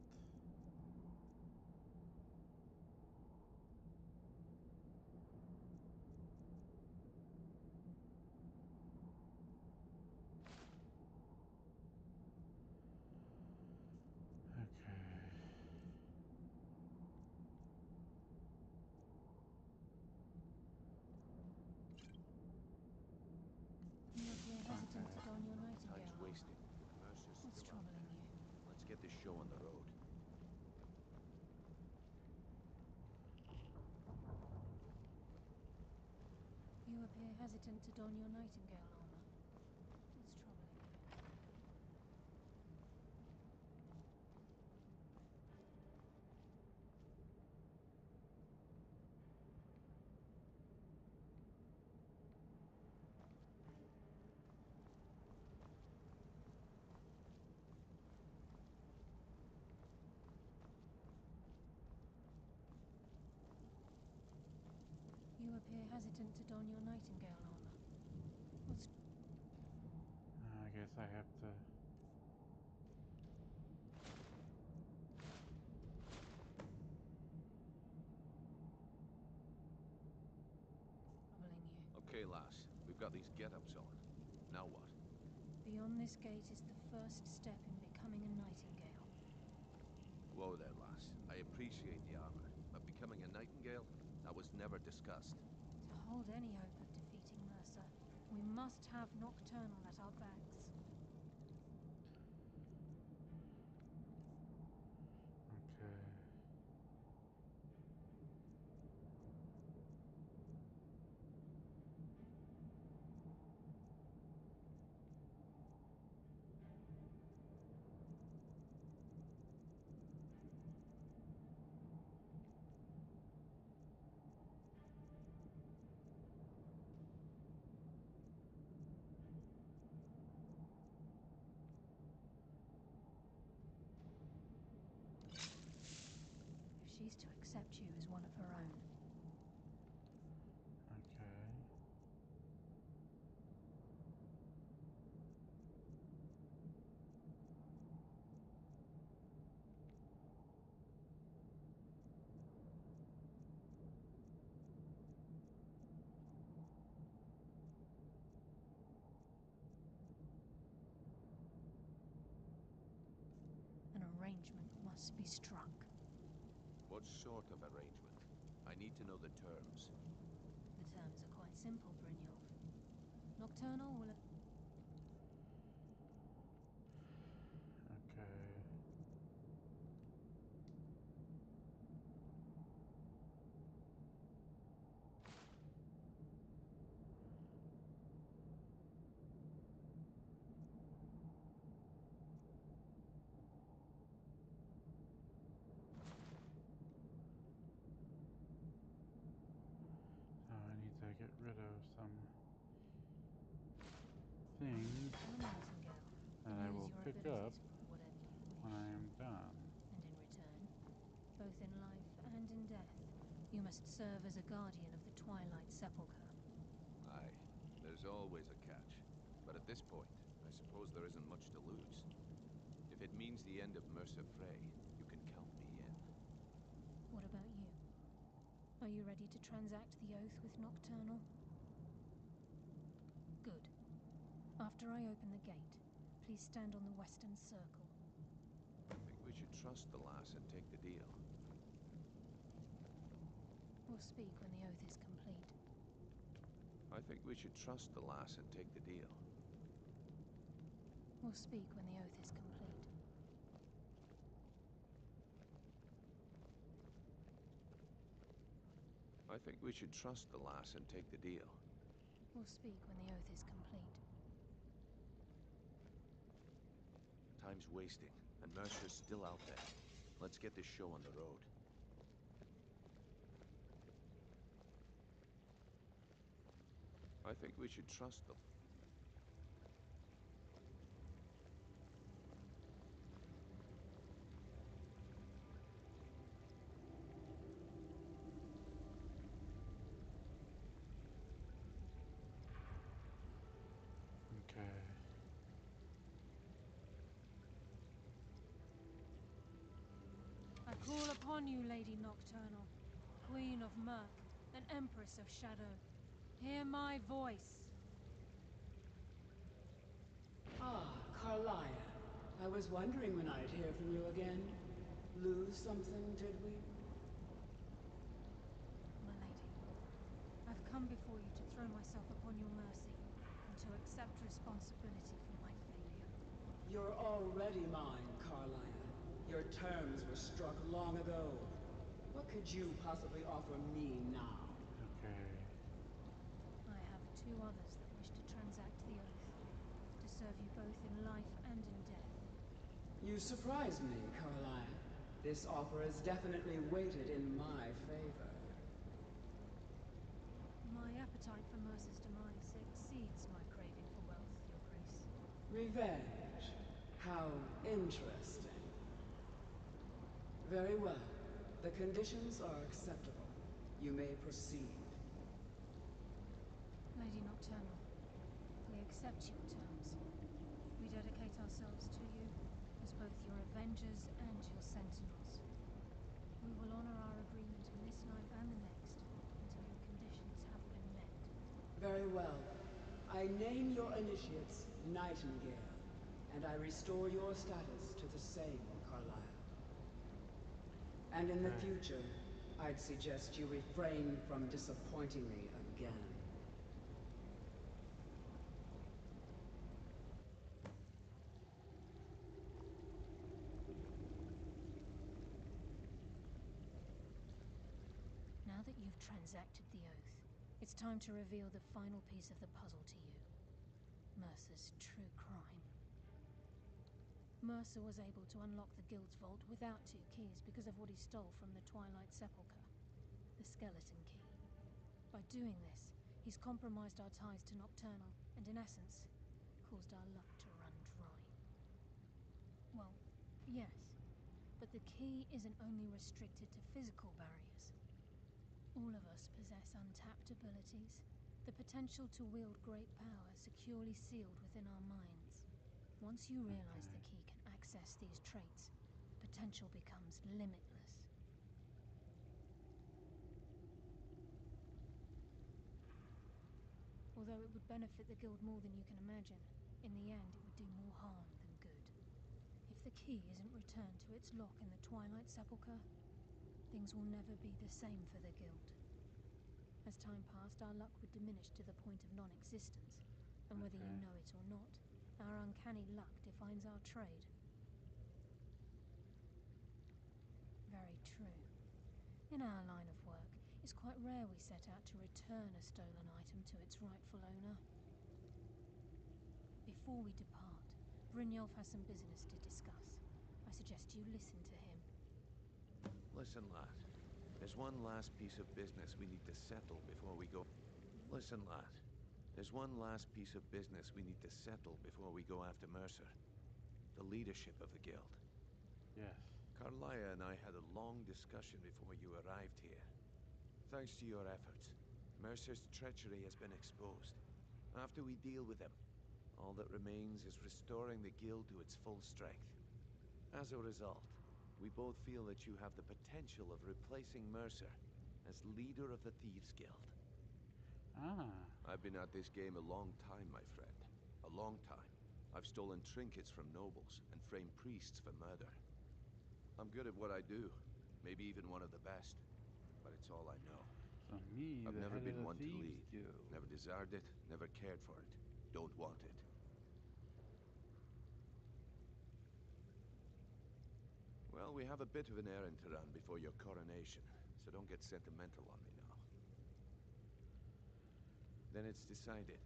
Speaker 3: show on the road.
Speaker 6: You appear hesitant to don your nightingale armor. What's troubling you? You appear hesitant to don your nightingale armor. What's...
Speaker 1: I guess I have to...
Speaker 6: troubling you?
Speaker 18: Okay, lass. We've got these get-ups on. Now what?
Speaker 6: Beyond this gate is the first step in becoming a nightingale.
Speaker 18: Whoa there, lass. I appreciate the armor, but becoming a nightingale? That was never discussed.
Speaker 6: To hold any hope of defeating Mercer, we must have Nocturnal at our backs.
Speaker 1: Okay.
Speaker 6: If she's to accept you as one of her own.
Speaker 1: Okay.
Speaker 6: An arrangement must be struck.
Speaker 18: What sort of arrangement? I need to know the terms.
Speaker 6: The terms are quite simple, Brynjolf. Nocturnal will...
Speaker 1: Okay. So I need to get rid of some things that I will pick up when I am done.
Speaker 6: And in return, both in life and in death, you must serve as a guardian of the Twilight Sepulchre.
Speaker 18: Aye, there's always a catch. But at this point, I suppose there isn't much to lose. If it means the end of Mercer Frey, you can count me in.
Speaker 6: What about you? Are you ready to transact the oath with Nocturnal? Good. After I open the gate, please stand on the western circle.
Speaker 18: I think we should trust the lass and take the deal.
Speaker 6: We'll speak when the oath is complete.
Speaker 18: I think we should trust the lass and take the deal.
Speaker 6: We'll speak when the oath is complete.
Speaker 18: I think we should trust the lass and take the deal.
Speaker 6: We'll speak when the oath is complete.
Speaker 3: Time's wasting, and Mercer's still out there. Let's get this show on the road.
Speaker 18: I think we should trust them.
Speaker 1: Okay.
Speaker 6: I call upon you, Lady Nocturnal, Queen of Murk, and Empress of Shadow. Hear my voice.
Speaker 19: Ah, Carlia. I was wondering when I'd hear from you again. Lose something, did we?
Speaker 6: My lady, I've come before you to throw myself upon your mercy, and to accept responsibility for my failure.
Speaker 19: You're already mine, Carlia. Your terms were struck long ago. What could you possibly offer me now?
Speaker 1: Okay.
Speaker 6: I have two others that wish to transact the oath, to serve you both in life and in death.
Speaker 19: You surprise me, Carlisle. This offer is definitely weighted in my favor.
Speaker 6: My appetite for Mercer's demise exceeds my craving for wealth, Your Grace.
Speaker 19: Revenge. How interesting. Very well. The conditions are acceptable. You may proceed.
Speaker 6: Lady Nocturnal, we accept your terms. We dedicate ourselves to you as both your avengers and your sentinels. We will honor our agreement in this life and the next until your conditions have been met.
Speaker 19: Very well. I name your initiates Nightingale, and I restore your status to the same, Carlisle. And in the future, I'd suggest you refrain from disappointing me again.
Speaker 6: Now that you've transacted the oath, it's time to reveal the final piece of the puzzle to you. Mercer's true crime. Mercer was able to unlock the Guild's vault without 2 keys because of what he stole from the Twilight Sepulchre, the skeleton key. By doing this, he's compromised our ties to Nocturnal and, in essence, caused our luck to run dry. Well, yes, but the key isn't only restricted to physical barriers. All of us possess untapped abilities, the potential to wield great power securely sealed within our minds. Once you realize the key can access these traits, potential becomes limitless. Although it would benefit the Guild more than you can imagine, in the end it would do more harm than good. If the key isn't returned to its lock in the Twilight Sepulchre, things will never be the same for the Guild. As time passed, our luck would diminish to the point of non-existence, and whether you know it or not, our uncanny luck defines our trade. Very true. In our line of work, it's quite rare we set out to return a stolen item to its rightful owner. Before we depart, Brynjolf has some business to discuss. I suggest you listen to him.
Speaker 3: Listen, lad. There's one last piece of business we need to settle before we go... Listen, lad. There's one last piece of business we need to settle before we go after Mercer. The leadership of the Guild.
Speaker 1: Yes.
Speaker 3: Carlia and I had a long discussion before you arrived here. Thanks to your efforts, Mercer's treachery has been exposed. After we deal with him, all that remains is restoring the Guild to its full strength. As a result, we both feel that you have the potential of replacing Mercer as leader of the Thieves Guild. I've been at this game a long time, my friend. A long time. I've stolen trinkets from nobles and framed priests for murder. I'm good at what I do. Maybe even one of the best. But it's all I know.
Speaker 1: So me,
Speaker 3: I've never been one to
Speaker 1: Thieves
Speaker 3: lead.
Speaker 1: Guild.
Speaker 3: Never desired it, never cared for it. Don't want it. Well, we have a bit of an errand to run before your coronation, so don't get sentimental on me now. Then it's decided.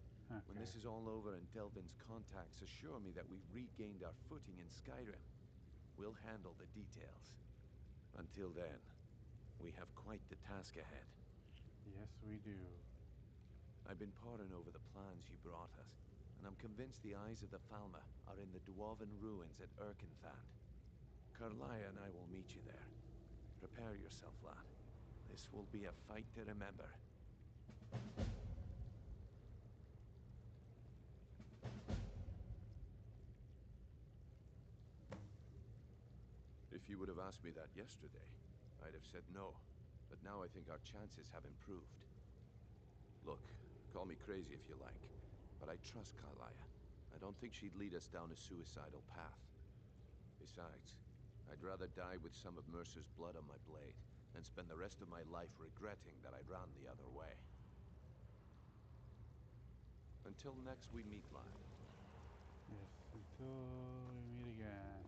Speaker 3: When this is all over and Delvin's contacts assure me that we've regained our footing in Skyrim, we'll handle the details. Until then, we have quite the task ahead.
Speaker 1: Yes, we do.
Speaker 3: I've been poring over the plans you brought us, and I'm convinced the eyes of the Falmer are in the dwarven ruins at Erkenthand. Carlia and I will meet you there. Prepare yourself, lad. This will be a fight to remember. If you would have asked me that yesterday, I'd have said no. But now I think our chances have improved. Look, call me crazy if you like, but I trust Carlia. I don't think she'd lead us down a suicidal path. Besides, I'd rather die with some of Mercer's blood on my blade than spend the rest of my life regretting that I ran the other way. Until next we meet, lad.
Speaker 1: Yes, until we meet again.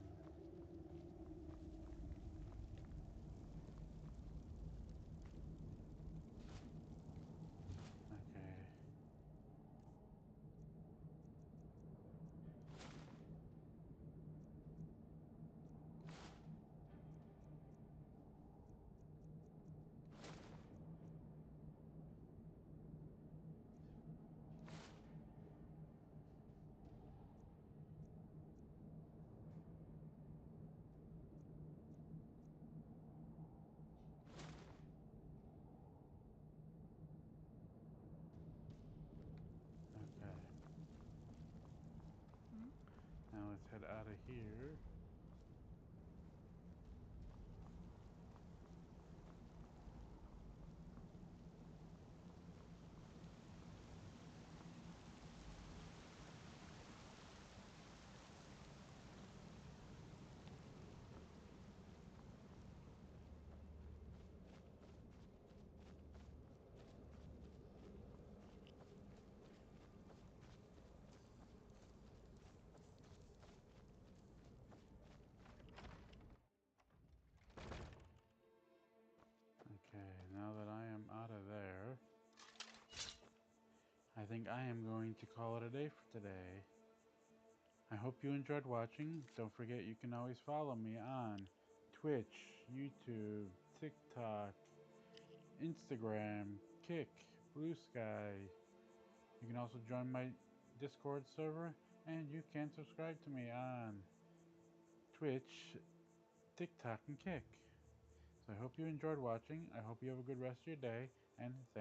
Speaker 1: here. Okay, now that I am out of there, I think I am going to call it a day for today. I hope you enjoyed watching. Don't forget you can always follow me on Twitch, YouTube, TikTok, Instagram, Kick, Blue Sky. You can also join my Discord server, and you can subscribe to me on Twitch, TikTok, and Kick. So I hope you enjoyed watching. I hope you have a good rest of your day, and thanks